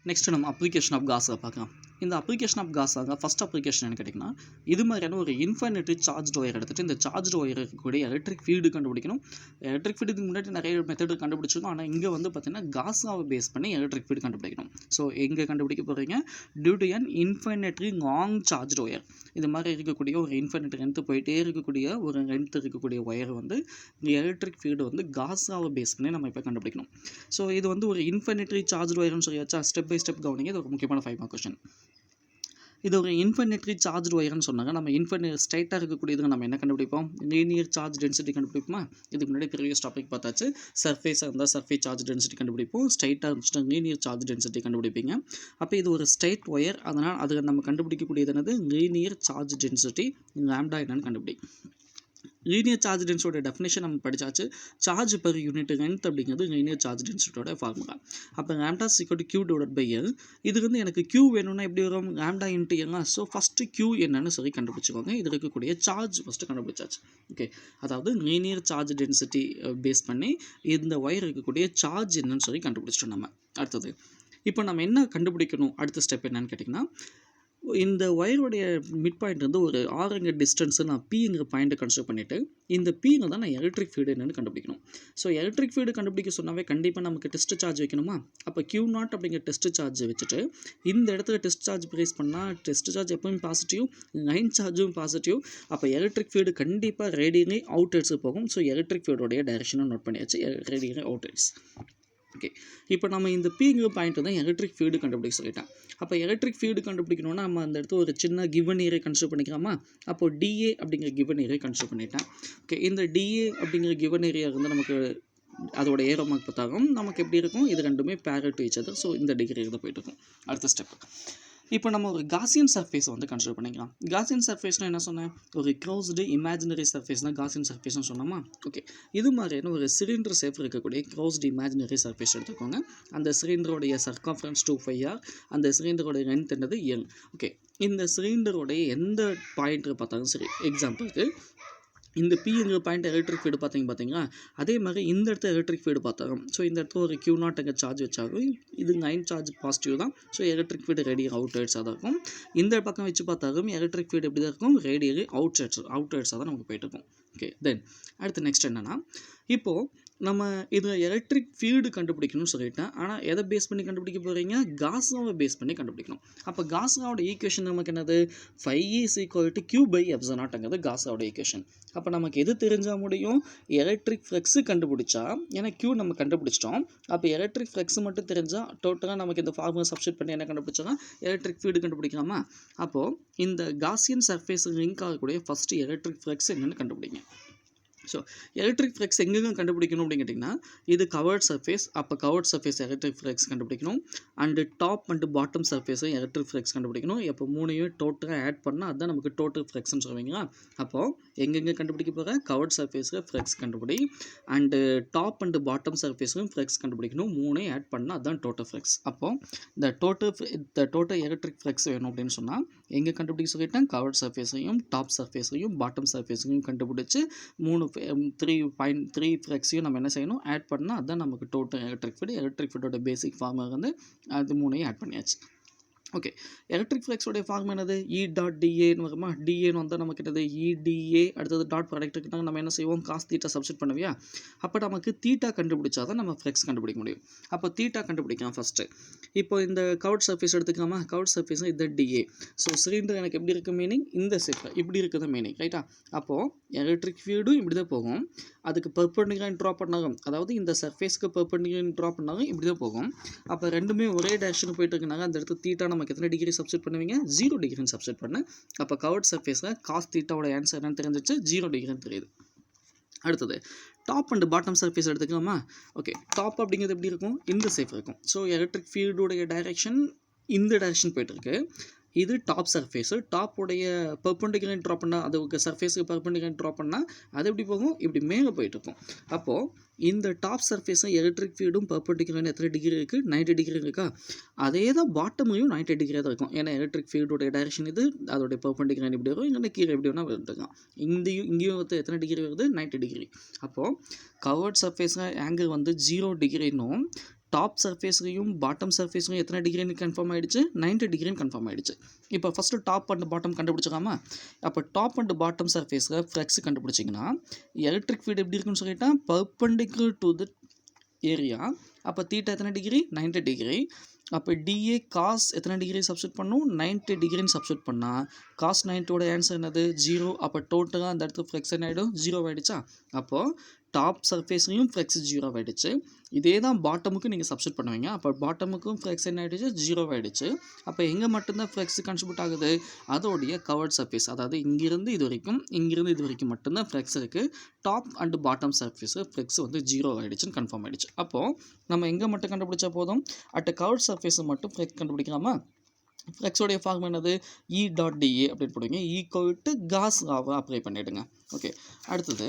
Next நம்ம application of காஸை பார்க்கலாம். இந்த அப்ளிகேஷன் ஆஃப் காஸாக ஃபஸ்ட் அப்ளிகேஷன் என்ன கேட்டிங்கன்னா, இது மாதிரியான ஒரு இன்ஃபைனைட்லி சார்ஜ்டு ஒயர் எடுத்துகிட்டு இந்த சார்ஜ்டு ஒயர் இருக்கக்கூடிய எலக்ட்ரிக் ஃபீல்டு கண்டுபிடிக்கணும். எலக்ட்ரிக் ஃபீல்டுக்கு முன்னாடி நிறைய மெத்தட் கண்டுபிடிச்சிருக்கோம். ஆனால் இங்கே வந்து பார்த்தீங்கன்னா காஸாவை பேஸ் பண்ணி எலக்ட்ரிக் ஃபீல்டு கண்டுபிடிக்கணும். ஸோ எங்கே கண்டுபிடிக்க போகிறீங்க, due to an infinitely long charged wire. இது மாதிரி இருக்கக்கூடிய ஒரு இன்ஃபைனைட் லென்த்து போயிட்டே இருக்கக்கூடிய ஒரு லென்த் இருக்கக்கூடிய ஒயர் வந்து எலக்ட்ரிக் ஃபீல்டு வந்து காஸாவை பேஸ் பண்ணி நம்ம இப்போ கண்டுபிடிக்கணும். ஸோ இது வந்து ஒரு இன்ஃபைனைட்லி சார்ஜ்டு ஒயர்னு சொல்லியாச்சா. ஸ்டெப் பை ஸ்டெப் கவனிங்க. இது ஒரு முக்கியமான 5 மார்க் கொஸ்டின். இது ஒரு இன்ஃபைனைட்லி சார்ஜ்டு ஒயர்னு சொன்னாங்க. நம்ம இன்ஃபைனைட் ஸ்ட்ரைட்டாக இருக்கக்கூடியது நம்ம என்ன கண்டுபிடிப்போம், லீனியர் சார்ஜ் டென்சிட்டி கண்டுபிடிப்போமா. இதுக்கு முன்னாடி ப்ரீவியஸ் டாபிக் பார்த்தாச்சு. சர்ஃபேஸாக இருந்தால் சர்ஃபேஸ் சார்ஜ் டென்சிட்டி கண்டுபிடிப்போம். ஸ்ட்ரைட்டாக இருந்துச்சுன்னா லீனியர் சார்ஜ் டென்சிட்டி கண்டுபிடிப்பீங்க. அப்போ இது ஒரு ஸ்ட்ரைட் ஒயர். அதனால் அது நம்ம கண்டுபிடிக்கக்கூடியது என்னது, லீனியர் சார்ஜ் டென்சிட்டி லாம்டா என்னன்னு கண்டுபிடி. லீனியர் சார்ஜ் டென்சிட்டியோட டெஃபினேஷன் நம்ம படித்தாச்சு. சார்ஜ் பெர் யூனிட் லென்த் அப்படிங்கிறது லீனியர் சார்ஜ் டென்சிட்டியோட ஃபார்முலா. அப்போ lambda = Q divided by L. இது வந்து எனக்கு Q வேணும்னா எப்படி வரும், lambda into L. So first Q என்னன்னு சொல்லி கண்டுபிடிச்சிக்கோங்க. இது இருக்கக்கூடிய சார்ஜ் ஃபஸ்ட்டு கண்டுபிடிச்சாச்சு. ஓகே, அதாவது லீனியர் சார்ஜ் டென்சிட்டி பேஸ் பண்ணி இந்த ஒயர் இருக்கக்கூடிய சார்ஜ் என்னன்னு சொல்லி கண்டுபிடிச்சிட்டோம் நம்ம. அடுத்தது இப்போ நம்ம என்ன கண்டுபிடிக்கணும், அடுத்த ஸ்டெப் என்னன்னு கேட்டிங்கன்னா, இந்த ஒயருடைய மிட் பாயிண்ட் வந்து ஒரு ஆறுங்கிற டிஸ்டன்ஸு நான் Pங்கிற பாயிண்ட்டை கன்சிடர் பண்ணிவிட்டு இந்த Pங்க தான் நான் எலக்ட்ரிக் ஃபீல்டு என்னென்னு கண்டுபிடிக்கணும். ஸோ எலக்ட்ரிக் ஃபீல்டு கண்டுபிடிக்க சொன்னாவே கண்டிப்பாக நமக்கு டெஸ்ட் சார்ஜ் வைக்கணுமா. அப்போ Q0 அப்படிங்கிற டெஸ்ட் சார்ஜ் வச்சுட்டு இந்த இடத்துல டெஸ்ட் சார்ஜ் ப்ளேஸ் பண்ணால் டெஸ்ட் சார்ஜ் எப்பவும் பாசிட்டிவ், லைன் சார்ஜும் பாசிட்டிவ். அப்போ எலக்ட்ரிக் ஃபீல்டு கண்டிப்பாக ரேடியலி அவுட்வர்ட்ஸ் போகும். ஸோ எலக்ட்ரிக் ஃபீல்டோடைய டைரக்ஷனை நோட் பண்ணியாச்சு, ரேடியலி அவுட்வர்ட்ஸ். ஓகே, இப்போ நம்ம இந்த Pங்கிற பாயிண்ட் தான் எலக்ட்ரிக் ஃபீல்டு கண்டுபிடிக்க சொல்லிட்டேன். அப்போ எலக்ட்ரிக் ஃபீல்டு கண்டுபிடிக்கணும்னா நம்ம அந்த இடத்துல ஒரு சின்ன கிவன் ஏரியா கன்சிடர் பண்ணிக்கலாமா. அப்போ DA அப்படிங்கிற கிவன் ஏரியா கன்சிடர் பண்ணிட்டேன். ஓகே, இந்த DA அப்படிங்கிற கிவன் ஏரியா வந்து நமக்கு அதோட ஏரோ மார்க் பார்த்தாலும் நமக்கு எப்படி இருக்கும், இது ரெண்டுமே parallel to each other. So இந்த டிகிரி தான் போயிட்டு இருக்கும். அடுத்த ஸ்டெப், இப்போ நம்ம ஒரு காசியன் சர்ஃபேஸை வந்து கன்சிடர் பண்ணிக்கலாம். காசியன் சர்ஃபேஸ்னால் என்ன சொன்னேன், ஒரு க்ளோஸ்டு இமேஜினரி சர்ஃபேஸ் தான் காசியன் சர்ஃபேஸ்னு சொன்னோமா. ஓகே, இது மாதிரியான ஒரு சிலிண்டர் ஷேப் இருக்கக்கூடிய க்ளோஸ்டு இமேஜினரி சர்ஃபேஸ் எடுத்துக்கோங்க. அந்த சிலிண்டரோடைய சர்க்கம்ஃபரன்ஸ் 2πr, அந்த சிலிண்டரோடைய லென்த் என்னது L. ஓகே, இந்த சிலிண்டரோடைய எந்த பாயிண்ட் பார்த்தாலும் சரி, எக்ஸாம்பிளுக்கு இந்த Pங்கிற பாயிண்ட் எலக்ட்ரிக் ஃபீல்டு பார்த்தீங்களா, அதே மாதிரி இந்த இடத்துல எலக்ட்ரிக் ஃபீல்டு பார்த்தாலும், ஸோ இந்த இடத்துல ஒரு Q0 அங்கே சார்ஜ் வச்சாலும் இது 9 சார்ஜ் பாசிட்டிவ் தான். ஸோ எலக்ட்ரிக் ஃபீல்டு ரேடியல் அவுட்வர்ட்ஸாக தான் இருக்கும். இந்த பக்கம் வச்சு பார்த்தாலும் எலக்ட்ரிக் ஃபீல்டு எப்படி தான் இருக்கும், ரேடியலி அவுட்வர்ட்ஸாக தான் நமக்கு போயிட்டு இருக்கும். ஓகே, தென் அடுத்து நெக்ஸ்ட் என்னென்னா, இப்போது நம்ம இதில் எலக்ட்ரிக் ஃபீல்டு கண்டுபிடிக்கணும்னு சொல்லிட்டேன். ஆனால் எதை பேஸ் பண்ணி கண்டுபிடிக்க போகிறீங்க, காஸாவை பேஸ் பண்ணி கண்டுபிடிக்கணும். அப்போ காஸாவோட ஈக்குவேஷன் நமக்கு என்னது, φE = Q/ε0ங்கிறது காஸாவோட ஈக்குவேஷன். அப்போ நமக்கு எது தெரிஞ்சால் முடியும், எலக்ட்ரிக் ஃப்ளக்ஸு கண்டுபிடிச்சா, ஏன்னா Q நம்ம கண்டுபிடிச்சிட்டோம். அப்போ எலக்ட்ரிக் ஃப்ளக்ஸ் மட்டும் தெரிஞ்சால் டோட்டலாக நமக்கு இந்த ஃபார்முலா சப்ஸ்டிட் பண்ணி என்ன கண்டுபிடிச்சோன்னா எலக்ட்ரிக் ஃபீல்டு கண்டுபிடிக்கலாமா. அப்போது இந்த காசியன் சர்ஃபேஸ் லிங்க் ஆகக்கூடிய ஃபஸ்ட்டு எலக்ட்ரிக் ஃப்ளக்ஸ் என்னென்னு கண்டுபிடிங்க. ஸோ எலக்ட்ரிக் ஃப்ளக்ஸ் எங்கெங்க கண்டுபிடிக்கணும் அப்படின்னு கேட்டிங்கன்னா, இது கவர்ட் சர்ஃபேஸ். அப்போ கவர்ட் சர்ஃபேஸ் எலக்ட்ரிக் ஃப்ளக்ஸ் கண்டுபிடிக்கணும். அண்டு டாப் அண்டு பாட்டம் சர்ஃபேஸும் எலக்ட்ரிக் ஃப்ளக்ஸ் கண்டுபிடிக்கணும். எப்போ மூணையும் டோட்டலாக ஆட் பண்ணால் அதுதான் நமக்கு டோட்டல் ஃப்ளக்ஸ்ன்னு சொல்லுவீங்களா. அப்போது எங்கெங்கே கண்டுபிடிக்க போகிற, கவர்ட் சர்ஃபேஸில் ஃப்ளக்ஸ் கண்டுபிடி, அண்டு டாப் அண்டு பாட்டம் சர்ஃபேஸும் ஃப்ளக்ஸ் கண்டுபிடிக்கணும். மூணையும் ஆட் பண்ணால் அதுதான் டோட்டல் ஃப்ளக்ஸ். அப்போது இந்த டோட்டல் எலக்ட்ரிக் ஃப்ளக்ஸ் வேணும் அப்படின்னு சொன்னால் எங்கே கண்டுபிடிக்க சொல்லிட்டேன், கவர்ட் சர்ஃபேஸையும் டாப் சர்ஃபேஸையும் பாட்டம் சர்ஃபேஸையும் கண்டுபிடிச்சி 3 ஃப்ளக்ஸையும் நம்ம என்ன செய்யணும், ஆட் பண்ணால் அதுதான் நமக்கு டோட்டல் எலக்ட்ரிக் ஃபீல்டு. எலக்ட்ரிக் ஃபீல்டோட பேசிக் ஃபார்முலா வந்து அது மூணையும் ஆட் பண்ணியாச்சு. ஓகே, எலக்ட்ரிக் ஃப்ளக்ஸோடைய ஃபார்ம் என்னது, E.dAன்னு வருமா. டிஏன்னு வந்தால் நமக்கு என்னது EdA. அடுத்தது டாட் ப்ராடக்ட் இருக்குன்னா நம்ம என்ன செய்வோம், காஸ் தீட்டா சப்ஸ்டிட் பண்ணுவியா. அப்போ நமக்கு தீட்டா கண்டுபிடிச்சா தான் நம்ம ஃப்ளக்ஸ் கண்டுபிடிக்க முடியும். அப்போ தீட்டா கண்டுபிடிக்கலாம் ஃபஸ்ட்டு. இப்போ இந்த கவர்ட் சர்ஃபேஸ் எடுத்துக்காமா, கவர்ட் சர்ஃபேஸ் இது DA. ஸோ சிலிண்டர் எனக்கு எப்படி இருக்குது மீனிங், இந்த ஷேப்பில் இப்படி இருக்குது மீனிங், ரைட்டா. அப்போது எலக்ட்ரிக் ஃபீல்டும் இப்படி தான் போகும். அதுக்கு பெர்பெண்டிகுலர் ட்ரா பண்ணாலும், அதாவது இந்த சர்ஃபேஸ்க்கு பெர்பெண்டிகுலர் ட்ரா பண்ணாலும் இப்படி தான் போகும். அப்போ ரெண்டுமே ஒரே டேரக்ஷனுக்கு போயிட்டு இருக்குனாங்க, அந்த இடத்துல தீட்டா நமக்கு எத்தனை டிகிரி சப்ஸ்டிட் பண்ணுவீங்க, 0 டிகிரின்னு சப்ஸ்டிட் பண்ணு. அப்போ கவர்ட் சர்ஃபேஸில் காஸ் தீட்டாவோட ஆன்சர் என்னன்னு தெரிஞ்சிச்சு, 0 டிகிரின்னு தெரியுது. அடுத்தது டாப் அண்ட் பாட்டம் சர்ஃபேஸ் எடுத்துக்கலாமா. ஓகே, டாப் அப்படிங்கிறது எப்படி இருக்கும், இந்த ஷேப் இருக்கும். ஸோ எலக்ட்ரிக் ஃபீல்டுடைய டைரக்ஷன் இந்த டைரக்ஷன் போயிட்டு இருக்கு. இது டாப் சர்ஃபேஸு. டாப்புடைய பெர்பெண்டிகுலர் ட்ரா பண்ணால், அதுக்கு சர்ஃபேஸுக்கு பெர்பெண்டிகுலர் ட்ரா பண்ணால் அது எப்படி போகும், இப்படி மேலே போயிட்டுருக்கும். அப்போது இந்த டாப் சர்ஃபேஸும் எலக்ட்ரிக் ஃபீல்டும் பெர்பெண்டிகுலர் எத்தனை டிகிரி இருக்குது, 90 டிகிரி இருக்கா. அதே தான் பாட்டமையும் 90 டிகிரியாக தான் இருக்கும். ஏன்னா எலக்ட்ரிக் ஃபீல்டோடைய டைரக்ஷன் இது, அதோடைய பெர்பெண்டிகுலர் எப்படி வரும், இல்லைன்னா கீழே எப்படி வேணால் வந்துருக்கலாம். இங்கேயும் வந்து எத்தனை டிகிரி வருது, 90 டிகிரி. அப்போது கவர்ட் சர்ஃபேஸில் ஆங்கிள் வந்து 0 டிகிரினும் டாப் சர்ஃபேஸ்லையும் பாட்டம் சர்ஃபேஸ்லையும் எத்தனை டிகிரின்னு கன்ஃபார்ம் ஆகிடுச்சு, 90 டிகிரின்னு கன்ஃபார்ம் ஆகிடுச்சு. இப்போ ஃபஸ்ட்டு டாப் அண்ட் பாட்டம் கண்டுபிடிச்சிக்காமா, அப்போ டாப் அண்ட் பாட்டம் சர்ஃபேஸில் ஃப்ளக்ஸ் கண்டுபிடிச்சிங்கன்னா எலக்ட்ரிக் ஃபீல்டு எப்படி இருக்குன்னு சொல்லிட்டா பர்பெண்டிகுலர் டு த ஏரியா. அப்போ தீட்டா எத்தனை டிகிரி, 90 டிகிரி. அப்போ டிஏ காஸ் எத்தனை டிகிரி சப்ஸ்டியூட் பண்ணும், 90 டிகிரின்னு சப்ஸ்டியூட் பண்ணால் காஸ் 90ஓட ஆன்சர் என்னது 0. அப்போ டோட்டலாக அந்த இடத்துல ஃப்ளெக்ஸ் என்ன ஆகிடும், 0 ஆகிடுச்சா. அப்போது டாப் சர்ஃபேஸ்லையும் ஃப்ளெக்ஸ் 0 ஆகிடுச்சு. இதே தான் பாட்டமுக்கு நீங்கள் சப்ஸ்டியூட் பண்ணுவீங்க. அப்போ பாட்டமுக்கும் ஃப்ளெக்ஸ் என்ன ஆகிடுச்சு, 0 ஆகிடுச்சு. அப்போ எங்கே மட்டும்தான் ஃப்ளெக்ஸ் கன்ட்ரிபியூட் ஆகுது, அதோடைய கவர்ட் சர்ஃபேஸ், அதாவது இங்கிருந்து இது வரைக்கும் மட்டும்தான் ஃப்ளெக்ஸ் இருக்குது. Top and bottom surface flex வந்து 0 ஆகிடுச்சுன்னு கன்ஃபார்ம் ஆகிடுச்சு. அப்போது நம்ம எங்கே மட்டும் கண்டுபிடிச்சா போதும், அட் கவர்ட் சர்ஃபேஸை மட்டும் ஃப்ளெக்ஸ் கண்டுபிடிக்கலாமா. ஃப்ளெக்ஸோடைய ஃபார்ம் என்னது, E.dA அப்படின்னு போடுவீங்க, ஈக்குவல் டு காஸ் லாவை அப்ளை பண்ணிவிடுங்க. ஓகே, அடுத்தது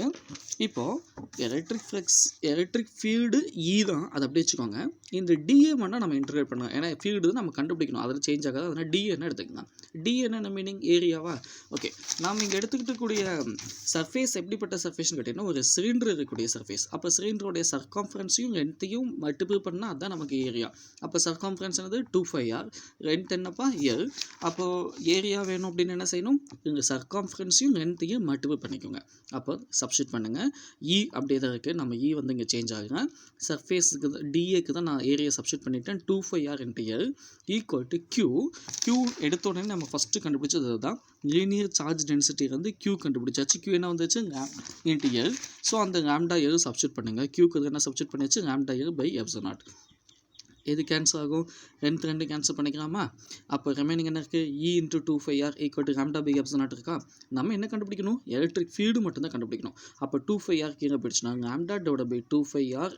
இப்போது எலக்ட்ரிக் ஃபீல்டு தான், அதை அப்படியே வச்சுக்கோங்க. இந்த டிஏ வேணால் நம்ம இன்டர்கிரேட் பண்ணலாம், ஏன்னா ஃபீல்டு நம்ம கண்டுபிடிக்கணும், அதில் சேஞ்ச் ஆகாது. அதனால் டிஏன்னு எடுத்துக்கலாம். டிஏன்னு என்ன மீனிங், ஏரியாவா. ஓகே, நாம் இங்கே எடுத்துக்கிட்டக்கூடிய சர்ஃபேஸ் எப்படிப்பட்ட சர்ஃபேஸ்னு கேட்டிங்கன்னா ஒரு சிலிண்டர் இருக்கக்கூடிய சர்ஃபேஸ். அப்போ சிலிண்டருடைய சர்க்காம்ஃபரன்ஸையும் லென்த்தையும் மல்டிபிள் பண்ணால் அதுதான் நமக்கு ஏரியா. அப்போ சர்க்காம்ஃபரன்ஸ் என்னது 2πr, லென்த் என்னப்பா எல். அப்போது ஏரியா வேணும் அப்படின்னு என்ன செய்யணும், இந்த சர்க்காம்ஃபரன்ஸையும் லென்த்தையும் மல்டிபிள் பண்ணிக்கோங்க. அப்போ சப்ஸ்டியூட் பண்ணுங்கள். அப்படியே தான் இருக்குது, நம்ம வந்து இங்கே சேஞ்ச் ஆகுங்க. சர்ஃபேஸுக்கு டிஏக்கு தான் நான் ஏரியா சப்ஸ்டியூட் பண்ணிட்டேன். 2πr × L equal to Q எடுத்த உடனே நம்ம ஃபஸ்ட்டு கண்டுபிடிச்சது தான் லீனியர் சார்ஜ் டென்சிட்டி வந்து Q கண்டுபிடிச்சாச்சு. Q என்ன வந்துச்சு, × L. ஸோ அந்த λL சப்ஸ்டியூட் பண்ணுங்கள். Qக்கு என்ன சப்ஸ்டியூட் பண்ணியாச்சு, λL/ε0. எது கேன்சல் ஆகும், 2 கேன்சல் பண்ணிக்கலாமா. அப்போ ரிமைனிங் என்ன இருக்குது, E × 2πr ஈக்குவல் டு λ/ε0 இருக்கா. நம்ம என்ன கண்டுபிடிக்கணும், எலக்ட்ரிக் ஃபீல்டு மட்டும்தான் கண்டுபிடிக்கணும். அப்போ 2πr கீழே போயிடுச்சுன்னா λ/2πr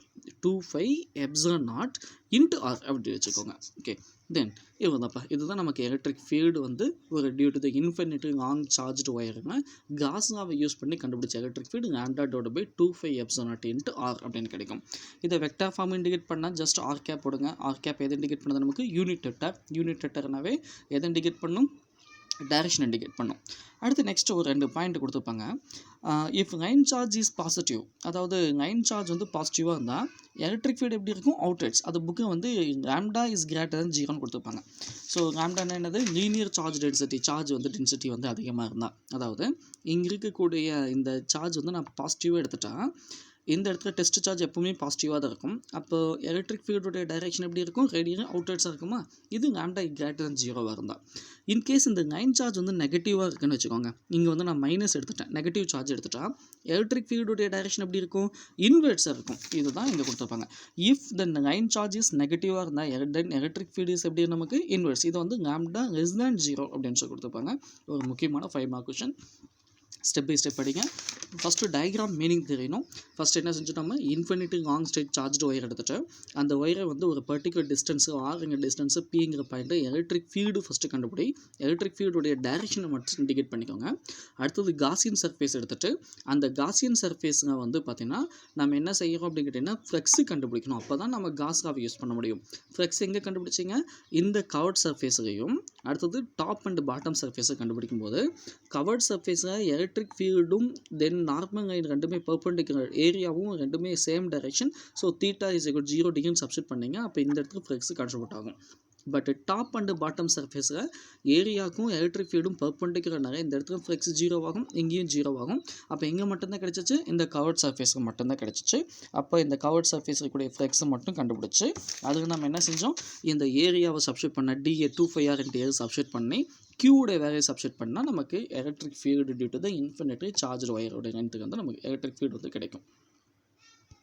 2πε0 × R அப்படி வச்சுக்கோங்க. ஓகே, தென் இவ்வளோதான்ப்பா. இதுதான் நமக்கு எலக்ட்ரிக் ஃபீல்டு வந்து ஒரு due to the infinity long charged ஒயருங்க காஸ் லாவை யூஸ் பண்ணி கண்டுபிடிச்ச எலக்ட்ரிக் ஃபீல்டு λ/2πε0 × R அப்படின்னு கிடைக்கும். இதை வெக்டார் ஃபார்ம் இண்டிகேட் பண்ணால் ஜஸ்ட் ஆர் கேப் போடுங்க. ஆர் கேப் எதை இண்டிகேட் பண்ணது, நமக்கு யூனிட் வெக்டார்னாவே எதை இண்டிகேட் பண்ணும், டைரக்ஷன் இண்டிகேட் பண்ணும். அடுத்து நெக்ஸ்ட் ஒரு 2 பாயிண்ட் கொடுத்துருப்பாங்க. If line charge is positive, அதாவது லைன் சார்ஜ் வந்து பாசிட்டிவாக இருந்தால் எலக்ட்ரிக் ஃபீல்டு எப்படி இருக்கும், அவுட்ரைட்ஸ். அது புக்கு வந்து λ இஸ் கிரேட்டர் than 0ன்னு கொடுத்துருப்பாங்க. ஸோ λ என்னது, லீனியர் சார்ஜ் டென்சிட்டி. சார்ஜ் வந்து டென்சிட்டி வந்து அதிகமாக இருந்தால், அதாவது இங்கே இருக்கக்கூடிய இந்த சார்ஜ் வந்து நான் பாசிட்டிவாக எடுத்துட்டா இந்த இடத்துல டெஸ்ட் சார்ஜ் எப்பவுமே பாசிட்டிவாக தான் இருக்கும். அப்போ எலக்ட்ரிக் ஃபீல்டுடைய டைரக்ஷன் எப்படி இருக்கும், ரேடியல் அவுட்ரைட்ஸாக இருக்குமா. இது λ கிரேட்டர் than 0 இருந்தால். இன்கேஸ் இந்த லைன் சார்ஜ் வந்து நெகட்டிவாக இருக்குன்னு வச்சுக்கோங்க, இங்கே வந்து நான் மைனஸ் எடுத்துட்டேன், நெகட்டிவ் சார்ஜ் எடுத்துட்டா எலக்ட்ரிக் ஃபீல்டுடைய டைரக்ஷன் எப்படி இருக்கும், இன்வெர்ஸாக இருக்கும். இதுதான் இங்கே கொடுத்துருப்பாங்க. If the line charge is நெகட்டிவாக இருந்தால் தென் எலக்ட்ரிக் ஃபீல்டு இஸ் எப்படி நமக்கு இன்வெர்ஸ். இது வந்து λ <0 அப்படின்னு சொல்லி கொடுத்துருப்பாங்க. ஒரு முக்கியமான 5 mark question. Step by step படிங்க. ஃபஸ்ட்டு டயக்ராம் மீனிங் தெரியணும். ஃபஸ்ட்டு என்ன செஞ்சு நம்ம infinity long straight charged wire எடுத்துகிட்டு அந்த ஒயரை வந்து ஒரு பர்டிகுலர் டிஸ்டன்ஸு ஆர்ங்கிற டிஸ்டன்ஸு பிங்கிற பாயிண்ட்டு எலக்ட்ரிக் ஃபீல்டு ஃபஸ்ட்டு கண்டுபிடி. எலக்ட்ரிக் ஃபீல்டுடைய டைரக்ஷனை மட்டும் இண்டிகேட் பண்ணிக்கோங்க. அடுத்தது காசியன் சர்ஃபேஸ் எடுத்துகிட்டு அந்த காசியன் சர்ஃபேஸுங்க வந்து பார்த்திங்கன்னா நம்ம என்ன செய்யறோம் அப்படின்னு கேட்டிங்கன்னா ஃப்ளெக்ஸு கண்டுபிடிக்கணும். அப்போ தான் நம்ம காஸ் லாவை யூஸ் பண்ண முடியும். ஃப்ளெக்ஸ் எங்கே கண்டுபிடிச்சிங்க, இந்த கவர்ட் சர்ஃபேஸையும் அடுத்தது டாப் அண்ட் பாட்டம் சர்ஃபேஸை கண்டுபிடிக்கும் போது கவர்ட் சர்ஃபேஸில் எலக்ட்ரிக் ஃபீல்டும் தென் நார்மல் லைன் ரெண்டுமே பர்பெண்டிகுலர், ஏரியாவும் ரெண்டுமே same direction. So theta is equal 0 டிகிரின்னு சப்ஸ்டிட் பண்ணிங்க. அப்போ இந்த இடத்துக்கு ஃப்ளெக்ஸ் கான்ட்ரிபியூட் ஆகும். பட் டாப் அண்ட் பாட்டம் சர்ஃபேஸில் ஏரியாவுக்கும் எலக்ட்ரிக் ஃபீல்டும் பர்பெண்டிகுலர்னால இந்த இடத்துல ஃப்ளெக்ஸ் 0 ஆகும், இங்கேயும் 0 ஆகும். அப்போ எங்கே மட்டும்தான் கிடச்சிச்சு, இந்த கவர்ட் சர்ஃபேஸுக்கு மட்டும்தான் கிடச்சிச்சு. அப்போ இந்த கவர்ட் சர்ஃபேஸில் கூடிய ஃப்ளெக்ஸை மட்டும் கண்டுபிடிச்சி அதுக்கு நம்ம என்ன செஞ்சோம், இந்த ஏரியாவை சப்ஸ்டிட் பண்ண DA 2πr × L சப்ஸ்டிட் பண்ணி Qவுடைய வேலையை சப்ஸ்டிட் பண்ணால் நமக்கு electric field due to the infinity charge ஒயரோட லென்த்துக்கு வந்து நமக்கு எலக்ட்ரிக் ஃபீல்டு வந்து கிடைக்கும்.